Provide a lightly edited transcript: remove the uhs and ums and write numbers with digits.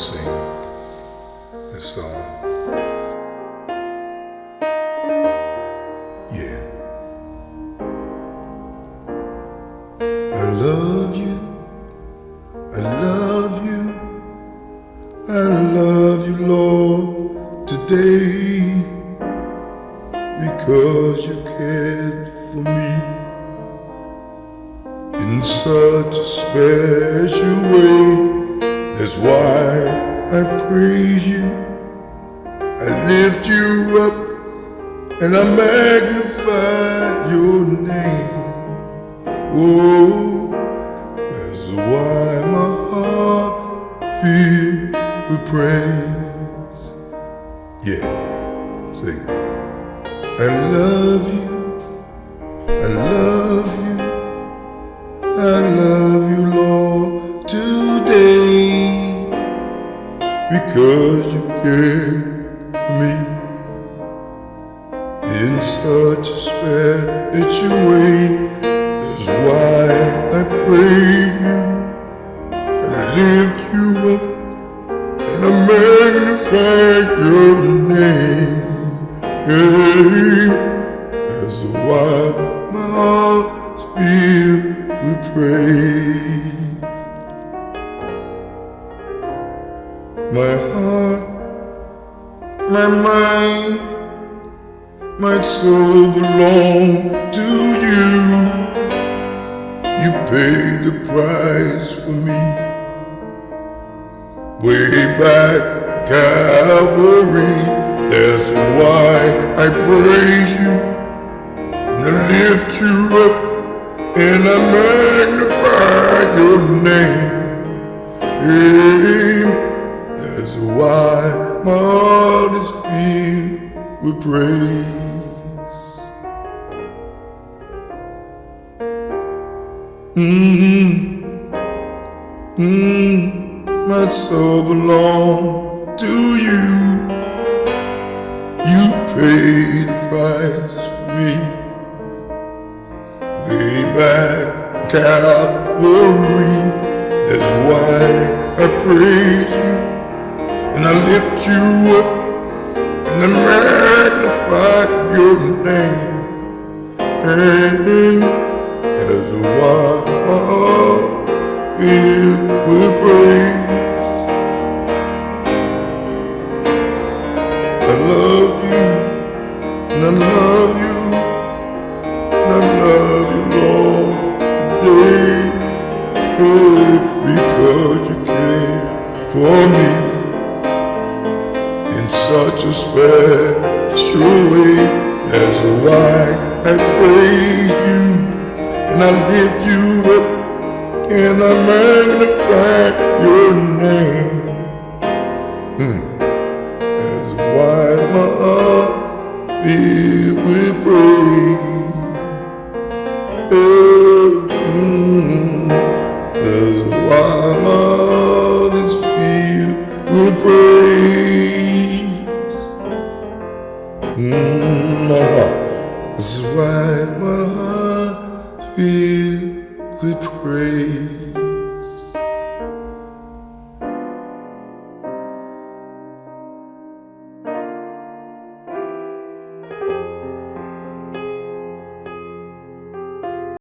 sing this song. Yeah. I love you, I love you, I love you, Lord, today, because you cared for me in such a special way. That's why I praise you, I lift you up, and I magnify your name. Oh, that's why my heart fills with praise. Yeah, sing. I love you, I love you, I love you, Lord, today, because you care for me in such a special way. That's why I praise you, I lift you up, and I magnify your name. Hey, that's why my heart's filled with praise. My heart, my mind, my soul belong to you. You paid the price for me way back Calvary. That's why I praise you, and I lift you up, and I magnify your name. Hey, that's why my heart is filled with praise. My soul belongs to you. You paid the price for me way back Calvary. That's why I praise you, and I lift you up, and I magnify your name. And that's why my heart filled with praise. I love you, and I love you, and I love you, Lord, today, oh, because you care for me in such a special way. That's why I praise you, and I lift you up, and I magnify your name. That's why my heart filled with praise. That's why my heart is filled with praise. That's why my heart filled with praise.